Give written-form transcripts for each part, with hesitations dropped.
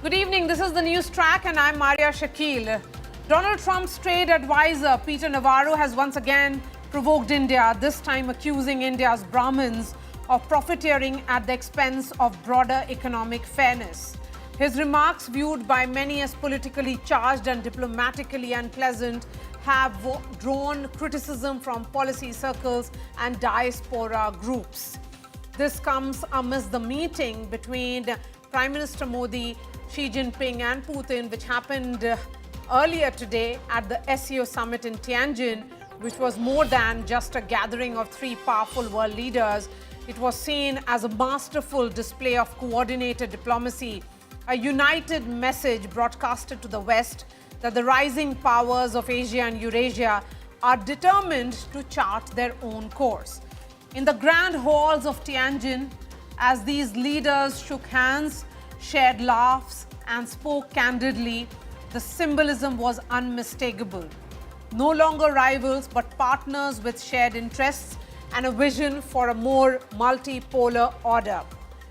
Good evening. This is the NewsTrack and I'm Marya Shakil. Donald Trump's trade advisor, Peter Navarro, has once again provoked India, this time accusing India's Brahmins of profiteering at the expense of broader economic fairness. His remarks, viewed by many as politically charged and diplomatically unpleasant, have drawn criticism from policy circles and diaspora groups. This comes amidst the meeting between Prime Minister Modi, Xi Jinping and Putin, which happened earlier today at the SCO Summit in Tianjin, which was more than just a gathering of three powerful world leaders. It was seen as a masterful display of coordinated diplomacy, a united message broadcasted to the West that the rising powers of Asia and Eurasia are determined to chart their own course. In the grand halls of Tianjin, as these leaders shook hands, shared laughs and spoke candidly, the symbolism was unmistakable. No longer rivals, but partners with shared interests and a vision for a more multipolar order.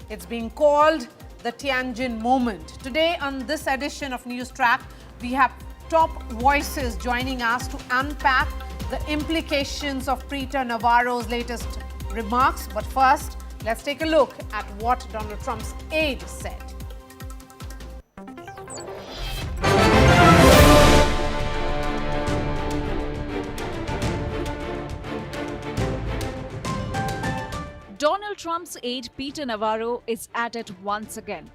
It's being called the Tianjin moment. Today on this edition of NewsTrack, we have top voices joining us to unpack the implications of Peter Navarro's latest remarks. But first, let's take a look at what Donald Trump's aide said. Donald Trump's aide Peter Navarro is at it once again.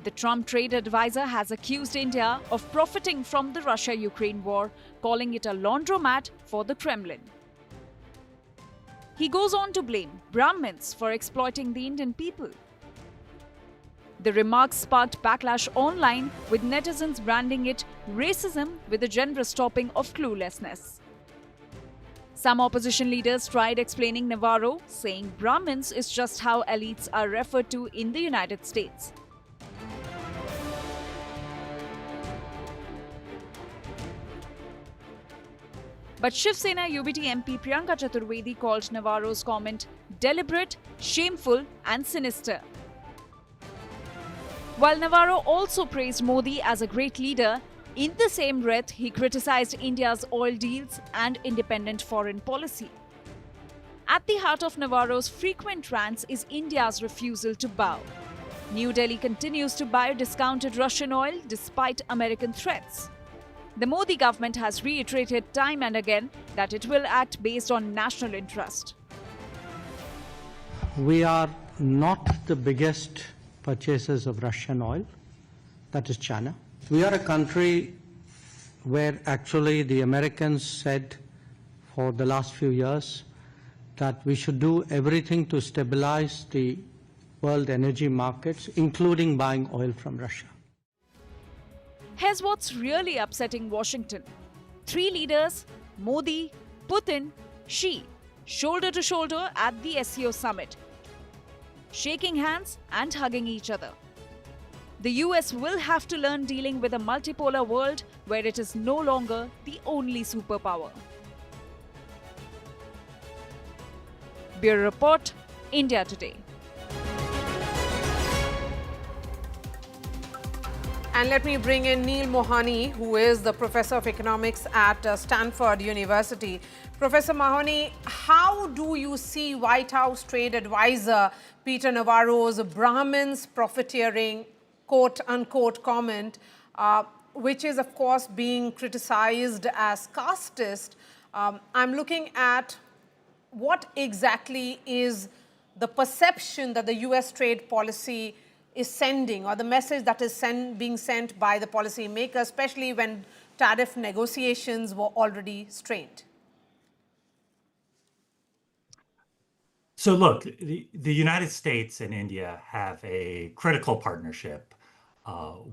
The Trump trade advisor has accused India of profiting from the Russia-Ukraine war, calling it a laundromat for the Kremlin. He goes on to blame Brahmins for exploiting the Indian people. The remarks sparked backlash online, with netizens branding it racism with a generous topping of cluelessness. Some opposition leaders tried explaining Navarro, saying Brahmins is just how elites are referred to in the United States. But Shiv Sena UBT MP Priyanka Chaturvedi called Navarro's comment deliberate, shameful and sinister. While Navarro also praised Modi as a great leader, in the same breath he criticized India's oil deals and independent foreign policy. At the heart of Navarro's frequent rants is India's refusal to bow. New Delhi continues to buy discounted Russian oil despite American threats. The Modi government has reiterated time and again that it will act based on national interest. We are not the biggest purchasers of Russian oil, that is China. We are a country where actually the Americans said for the last few years that we should do everything to stabilize the world energy markets, including buying oil from Russia. Here's what's really upsetting Washington. Three leaders, Modi, Putin, Xi, shoulder to shoulder at the SCO Summit, shaking hands and hugging each other. The US will have to learn dealing with a multipolar world where it is no longer the only superpower. Bureau Report, India Today. And let me bring in Neil Mohani, who is the professor of economics at Stanford University. Professor Mohani, how do you see White House trade advisor Peter Navarro's Brahmins profiteering quote-unquote comment, which is, of course, being criticized as casteist? I'm looking at what exactly is the perception that the U.S. trade policy is sending, or the message that is being sent by the policymakers, especially when tariff negotiations were already strained? So look, the United States and India have a critical partnership,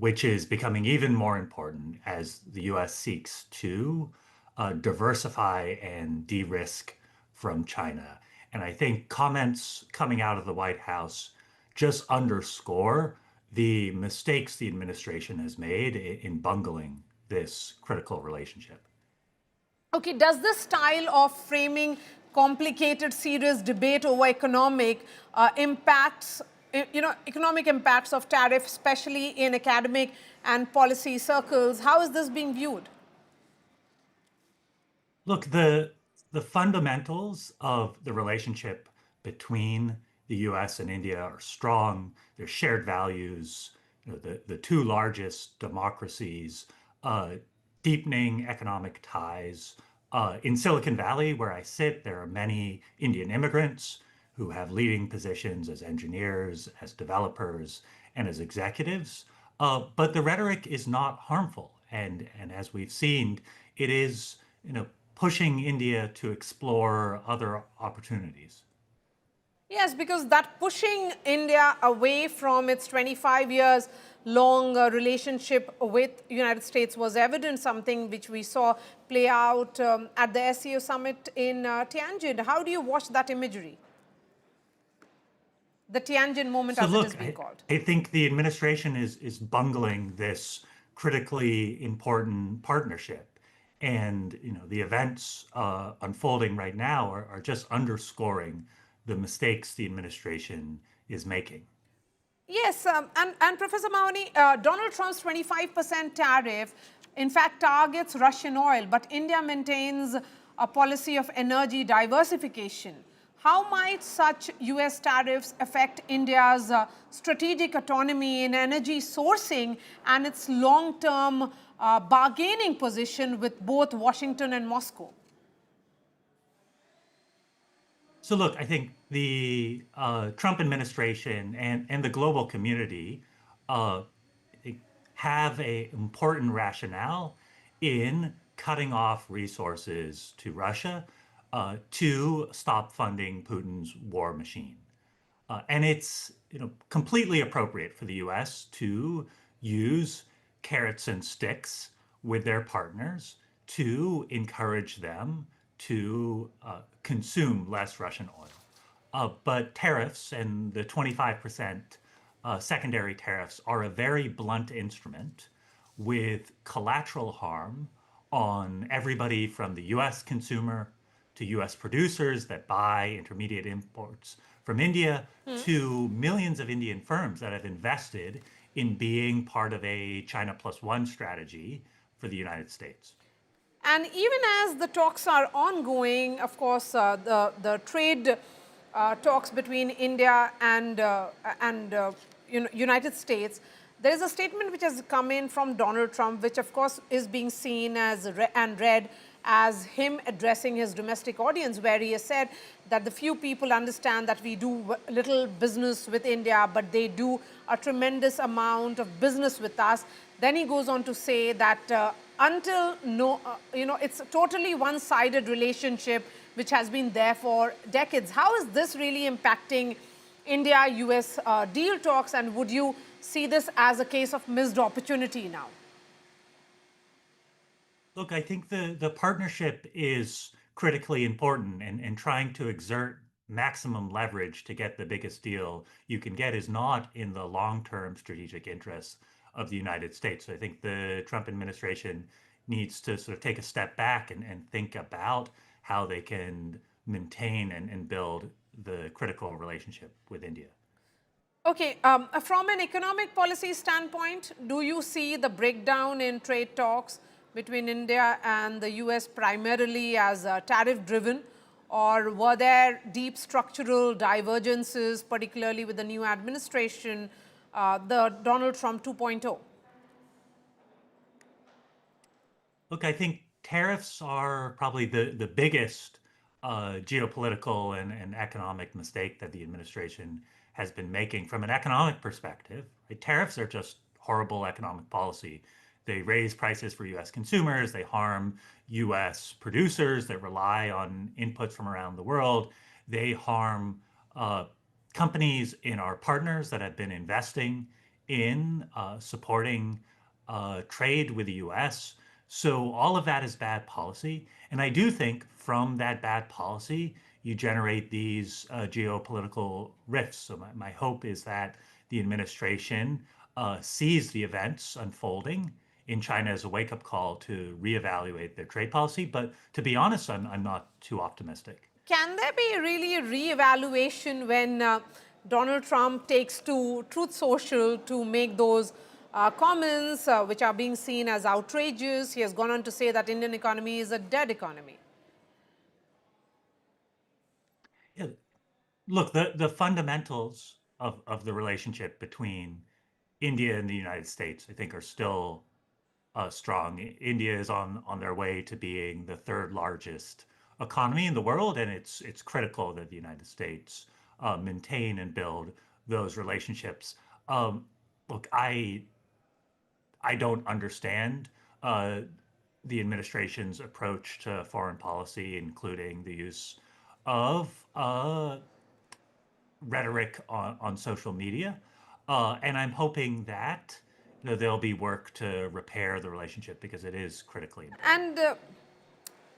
which is becoming even more important as the US seeks to diversify and de-risk from China. And I think comments coming out of the White House just underscore the mistakes the administration has made in bungling this critical relationship. Okay, does this style of framing complicated, serious debate over economic impacts economic impacts of tariff, especially in academic and policy circles. How is this being viewed? Look, the fundamentals of the relationship between the US and India are strong. There's shared values, the two largest democracies, deepening economic ties. In Silicon Valley, where I sit, there are many Indian immigrants who have leading positions as engineers, as developers, and as executives. But the rhetoric is not harmful. And as we've seen, it is, pushing India to explore other opportunities. Yes, because that pushing India away from its 25 years long relationship with United States was evident, something which we saw play out at the SCO Summit in Tianjin. How do you watch that imagery? The Tianjin moment, So as it look, is being called. I think the administration is bungling this critically important partnership. And the events unfolding right now are just underscoring the mistakes the administration is making. Yes, and Professor Mahoney, Donald Trump's 25% tariff, in fact, targets Russian oil, but India maintains a policy of energy diversification. How might such US tariffs affect India's strategic autonomy in energy sourcing and its long-term bargaining position with both Washington and Moscow? So look, I think the Trump administration and the global community uh, have an important rationale in cutting off resources to Russia to stop funding Putin's war machine. And it's completely appropriate for the US to use carrots and sticks with their partners to encourage them to consume less Russian oil. But tariffs and the 25% secondary tariffs are a very blunt instrument with collateral harm on everybody from the US consumer to US producers that buy intermediate imports from India to millions of Indian firms that have invested in being part of a China plus one strategy for the United States. And even as the talks are ongoing, of course, the trade talks between India and United States, there is a statement which has come in from Donald Trump, which of course is being seen as and read as him addressing his domestic audience, where he has said that the few people understand that we do little business with India, but they do a tremendous amount of business with us. Then he goes on to say that it's a totally one-sided relationship which has been there for decades. How is this really impacting India-US deal talks, and would you see this as a case of missed opportunity now? Look, I think the partnership is critically important, and trying to exert maximum leverage to get the biggest deal you can get is not in the long-term strategic interests of the United States. So I think the Trump administration needs to sort of take a step back and think about how they can maintain and build the critical relationship with India. Okay, from an economic policy standpoint, do you see the breakdown in trade talks between India and the US primarily as tariff-driven, or were there deep structural divergences, particularly with the new administration, the Donald Trump 2.0? Look, I think tariffs are probably the biggest geopolitical and economic mistake that the administration has been making from an economic perspective. Right? Tariffs are just horrible economic policy. They raise prices for US consumers, they harm US producers that rely on inputs from around the world, they harm companies in our partners that have been investing in supporting trade with the US. So all of that is bad policy. And I do think from that bad policy, you generate these geopolitical rifts. So my hope is that the administration sees the events unfolding in China as a wake-up call to reevaluate their trade policy. But to be honest, I'm not too optimistic. Can there be really a reevaluation when Donald Trump takes to Truth Social to make those comments which are being seen as outrageous. He has gone on to say that Indian economy is a dead economy. Yeah, look, the fundamentals of the relationship between India and the United States, I think, are still strong. India is on their way to being the third largest economy in the world, and it's critical that the United States maintain and build those relationships. Look, I don't understand the administration's approach to foreign policy, including the use of rhetoric on social media. And I'm hoping that there'll be work to repair the relationship because it is critically important.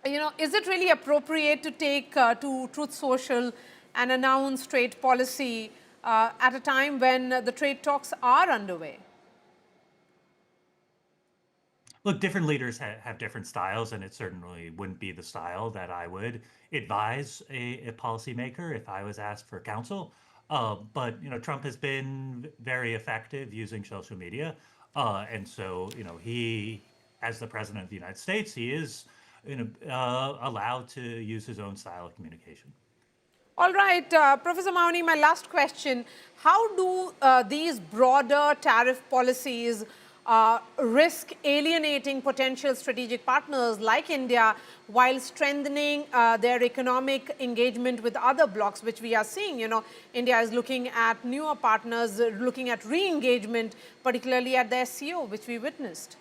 And is it really appropriate to take to Truth Social and announce trade policy at a time when the trade talks are underway? Look, different leaders have different styles, and it certainly wouldn't be the style that I would advise a policymaker if I was asked for counsel. But Trump has been very effective using social media, and so he, as the president of the United States, he is allowed to use his own style of communication. All right, Professor Mauni, my last question. How do these broader tariff policies risk alienating potential strategic partners like India while strengthening their economic engagement with other blocs, which we are seeing? India is looking at newer partners, looking at re-engagement, particularly at the SCO, which we witnessed.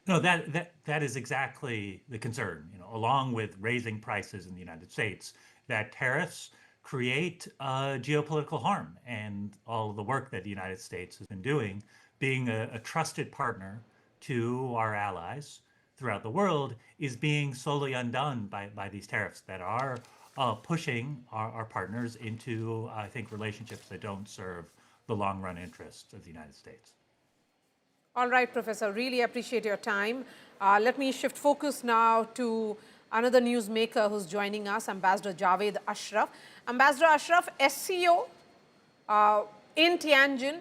No, that is exactly the concern. Along with raising prices in the United States, that tariffs create geopolitical harm, and all of the work that the United States has been doing, being a trusted partner to our allies throughout the world, is being slowly undone by these tariffs that are pushing our partners into, I think, relationships that don't serve the long-run interests of the United States. All right, Professor, really appreciate your time. Let me shift focus now to another newsmaker who's joining us, Ambassador Javed Ashraf. Ambassador Ashraf, SCO in Tianjin,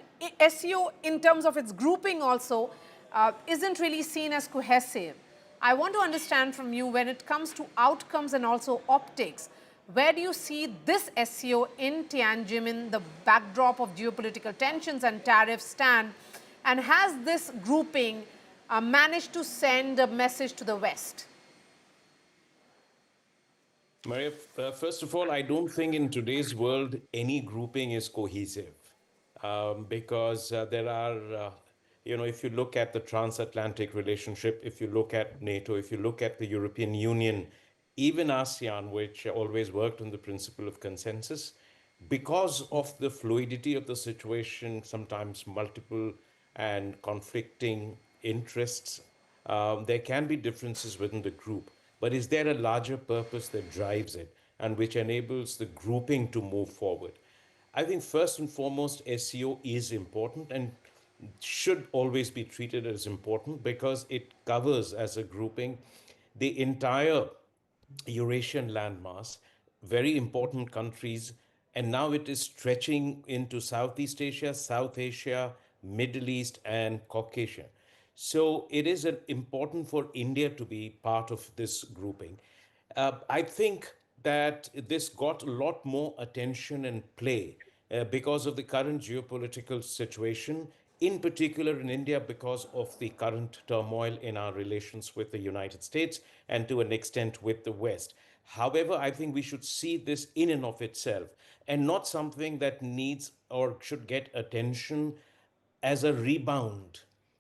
SCO in terms of its grouping also isn't really seen as cohesive. I want to understand from you, when it comes to outcomes and also optics, where do you see this SCO in Tianjin in the backdrop of geopolitical tensions and tariffs stand? And has this grouping managed to send a message to the West? Marya, first of all, I don't think in today's world any grouping is cohesive because there are, if you look at the transatlantic relationship, if you look at NATO, if you look at the European Union, even ASEAN, which always worked on the principle of consensus, because of the fluidity of the situation, sometimes multiple and conflicting interests, there can be differences within the group. But is there a larger purpose that drives it and which enables the grouping to move forward? I think first and foremost, SCO is important and should always be treated as important because it covers as a grouping the entire Eurasian landmass, very important countries, and now it is stretching into Southeast Asia, South Asia, Middle East, and Caucasia. So it is important for India to be part of this grouping. I think that this got a lot more attention and play because of the current geopolitical situation, in particular in India, because of the current turmoil in our relations with the United States and to an extent with the West. However, I think we should see this in and of itself and not something that needs or should get attention as a rebound,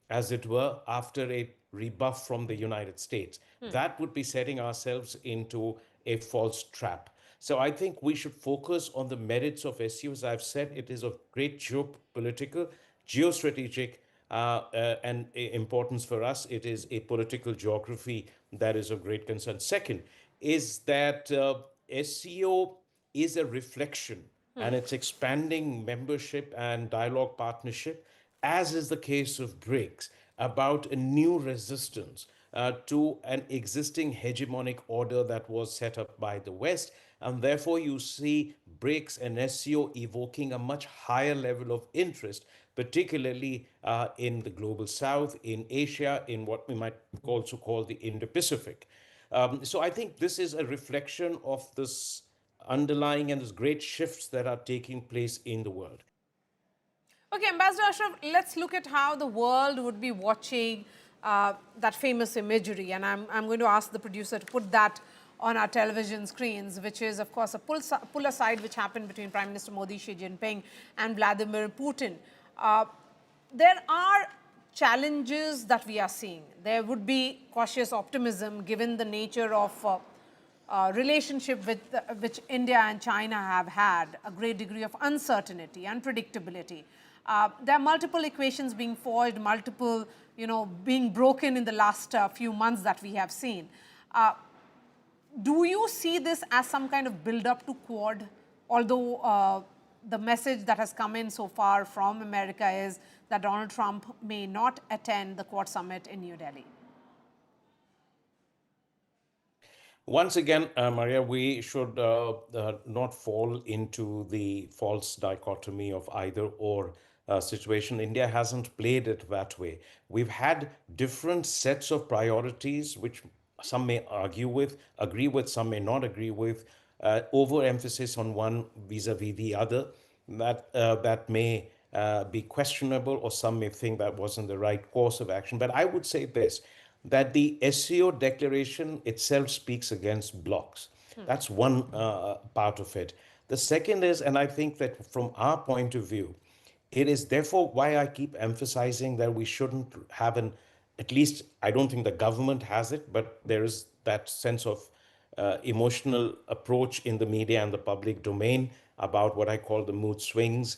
as it were, after a rebuff from the United States. That would be setting ourselves into a false trap. So I think we should focus on the merits of SU. As I've said, it is of great geopolitical, geostrategic and importance for us. It is a political geography that is of great concern. Second is that SCO is a reflection and it's expanding membership and dialogue partnership, as is the case of BRICS, about a new resistance to an existing hegemonic order that was set up by the West. And therefore, you see BRICS and SCO evoking a much higher level of interest, particularly in the global south, in Asia, in what we might also call the Indo-Pacific. So I think this is a reflection of this underlying and these great shifts that are taking place in the world. Okay, Ambassador Ashraf, let's look at how the world would be watching that famous imagery. And I'm going to ask the producer to put that on our television screens, which is, of course, a pull aside which happened between Prime Minister Modi-Xi-Putin and Vladimir Putin. There are challenges that we are seeing. There would be cautious optimism given the nature of relationship with which India and China have had, a great degree of uncertainty, unpredictability. There are multiple equations being forged, multiple, being broken in the last few months that we have seen. Do you see this as some kind of build-up to Quad? Although the message that has come in so far from America is that Donald Trump may not attend the Quad Summit in New Delhi. Once again, Marya, we should not fall into the false dichotomy of either or situation. India hasn't played it that way. We've had different sets of priorities, which some may agree with, some may not agree with, overemphasis on one vis-a-vis the other. That may be questionable, or some may think that wasn't the right course of action. But I would say this, that the SCO declaration itself speaks against blocks. That's one part of it. The second is, and I think that from our point of view, it is therefore why I keep emphasizing that we shouldn't have at least, I don't think the government has it, but there is that sense of emotional approach in the media and the public domain about what I call the mood swings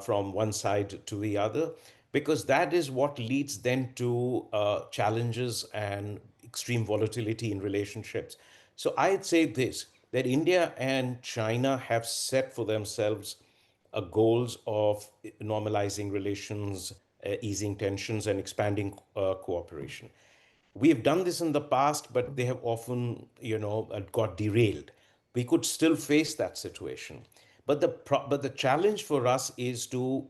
from one side to the other, because that is what leads then to challenges and extreme volatility in relationships. So I'd say this, that India and China have set for themselves goals of normalizing relations, easing tensions, and expanding cooperation. We have done this in the past, but they have often, got derailed. We could still face that situation. But the challenge for us is to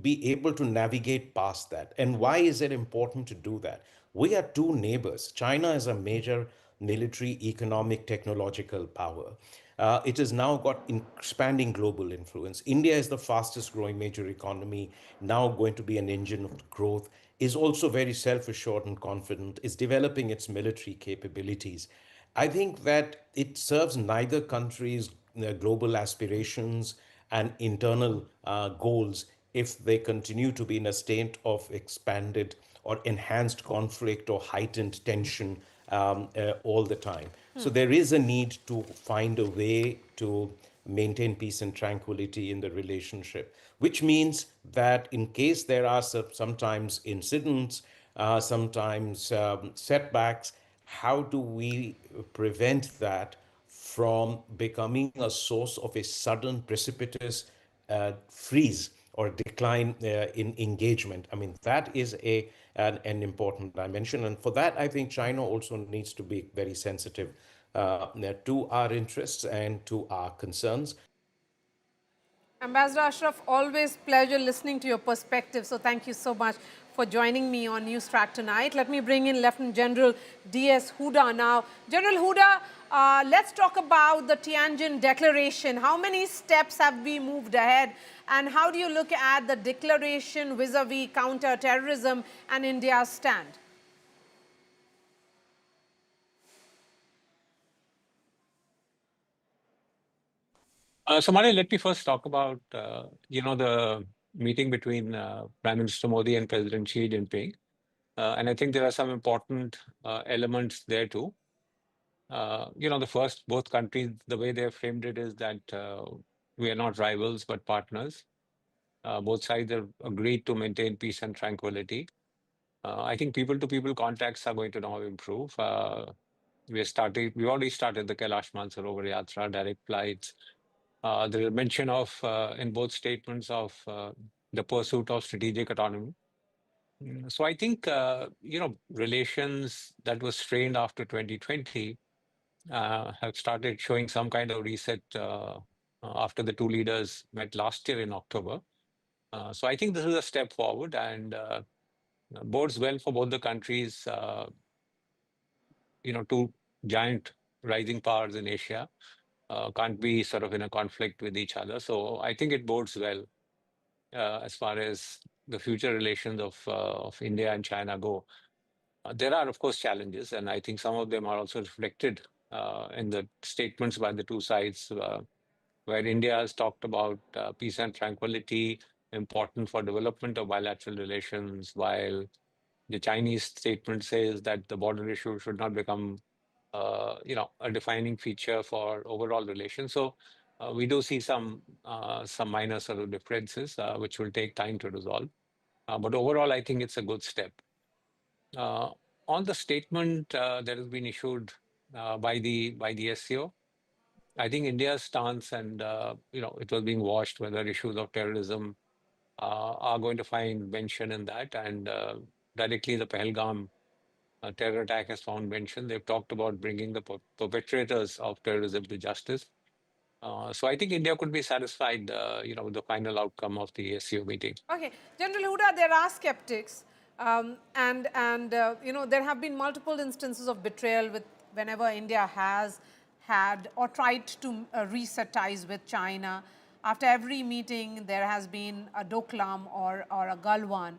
be able to navigate past that. And why is it important to do that? We are two neighbors. China is a major military, economic, technological power. It has now got expanding global influence. India is the fastest growing major economy, now going to be an engine of growth, is also very self-assured and confident, is developing its military capabilities. I think that it serves neither country's global aspirations and internal goals if they continue to be in a state of expanded or enhanced conflict or heightened tension all the time. So there is a need to find a way to maintain peace and tranquility in the relationship, which means that in case there are sometimes incidents, sometimes setbacks, how do we prevent that from becoming a source of a sudden precipitous freeze or decline in engagement? I mean, that is an important dimension. And for that, I think China also needs to be very sensitive to our interests and to our concerns. Ambassador Ashraf, always pleasure listening to your perspective. So thank you so much for joining me on NewsTrack tonight. Let me bring in Lieutenant General D.S. Huda now. General Huda, let's talk about the Tianjin Declaration. How many steps have we moved ahead? And how do you look at the declaration vis-a-vis counter-terrorism and India's stand? So, Marya, let me first talk about, the meeting between Prime Minister Modi and President Xi Jinping. And I think there are some important elements there too. The first, both countries, the way they have framed it is that we are not rivals, but partners. Both sides have agreed to maintain peace and tranquility. I think people-to-people contacts are going to now improve. We already started the Kailash Mansarovar Yatra, direct flights. There is mention of, in both statements, of the pursuit of strategic autonomy. So I think, relations that were strained after 2020 have started showing some kind of reset after the two leaders met last year in October. So I think this is a step forward and bodes well for both the countries, two giant rising powers in Asia can't be sort of in a conflict with each other. So I think it bodes well as far as the future relations of India and China go. There are, of course, challenges, and I think some of them are also reflected in the statements by the two sides, where India has talked about peace and tranquility, important for development of bilateral relations, while the Chinese statement says that the border issue should not become, a defining feature for overall relations. So we do see some minor sort of differences, which will take time to resolve. But overall, I think it's a good step. On the statement that has been issued by the SCO, I think India's stance, and it was being watched whether issues of terrorism are going to find mention in that, and directly the Pahalgam terror attack has found mention. They've talked about bringing the perpetrators of terrorism to justice. So I think India could be satisfied, with the final outcome of the SCO meeting. Okay, General Huda, there are skeptics, there have been multiple instances of betrayal with whenever India has had or tried to reset ties with China. After every meeting, there has been a doklam or a galwan.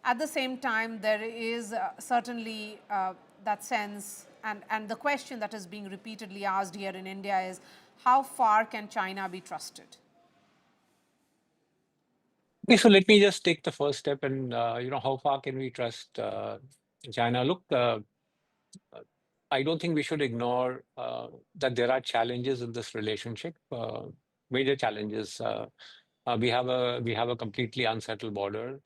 At the same time, there is certainly that sense, and the question that is being repeatedly asked here in India is, how far can China be trusted? Okay, so let me just take the first step and, how far can we trust China? Look, I don't think we should ignore that there are challenges in this relationship, major challenges. We have a completely unsettled border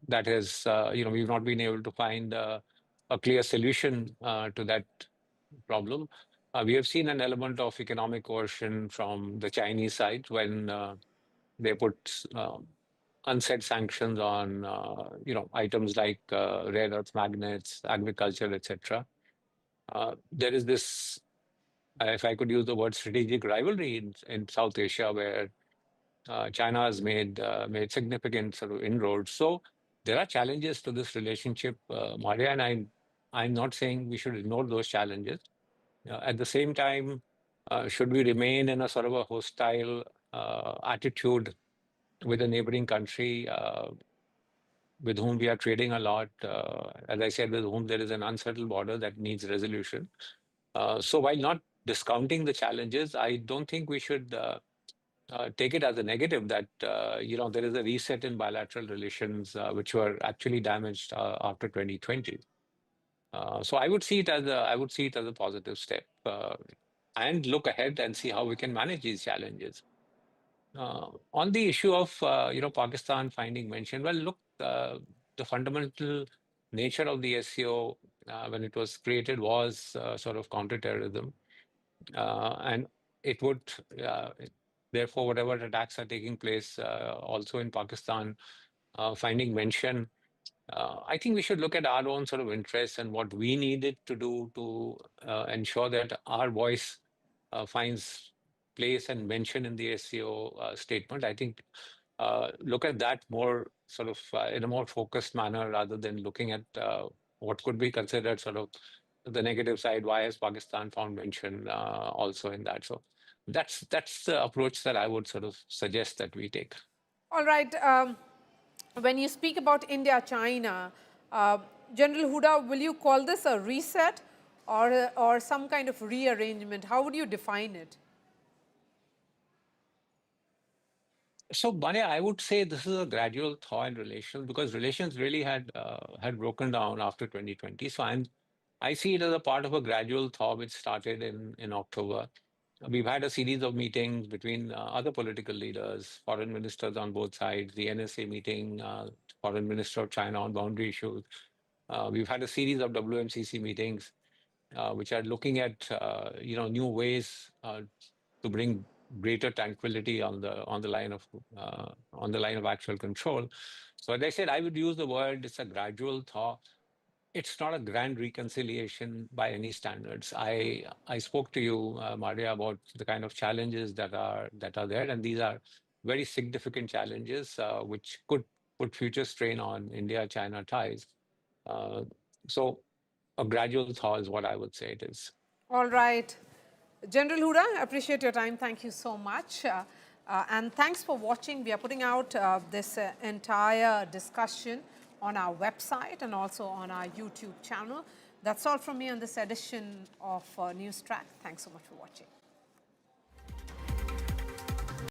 that is, we've not been able to find a clear solution to that problem. We have seen an element of economic coercion from the Chinese side when they put unsaid sanctions on items like rare earth magnets, agriculture, etc. There is this, if I could use the word, strategic rivalry in South Asia, where China has made significant sort of inroads. So there are challenges to this relationship, Marya, and I'm not saying we should ignore those challenges. At the same time, should we remain in a sort of a hostile attitude with a neighboring country with whom we are trading a lot, as I said, with whom there is an unsettled border that needs resolution. So while not discounting the challenges, I don't think we should take it as a negative that there is a reset in bilateral relations which were actually damaged after 2020. So I would see it as a positive step, and look ahead and see how we can manage these challenges. On the issue of Pakistan finding mention, well, look, the fundamental nature of the SCO when it was created was sort of counter-terrorism, and it would therefore whatever attacks are taking place also in Pakistan finding mention. I think we should look at our own sort of interests and what we needed to do to ensure that our voice finds place and mention in the SCO statement. I think look at that more sort of in a more focused manner rather than looking at what could be considered sort of the negative side. Why has Pakistan found mention also in that? So that's the approach that I would sort of suggest that we take. All right. When you speak about India-China, General Huda, will you call this a reset or some kind of rearrangement? How would you define it? So, Marya, I would say this is a gradual thaw in relations because relations really had broken down after 2020. So I see it as a part of a gradual thaw which started in October. We've had a series of meetings between other political leaders, foreign ministers on both sides, the NSA meeting, foreign minister of China on boundary issues. We've had a series of WMCC meetings which are looking at new ways to bring greater tranquility on the line of actual control. So as I said, I would use the word, it's a gradual thaw. It's not a grand reconciliation by any standards. I spoke to you, Marya, about the kind of challenges that are there, and these are very significant challenges which could put future strain on India-China ties. So a gradual thaw is what I would say it is. All right. General Huda, I appreciate your time. Thank you so much. And thanks for watching. We are putting out this entire discussion on our website and also on our YouTube channel. That's all from me on this edition of NewsTrack. Thanks so much for watching.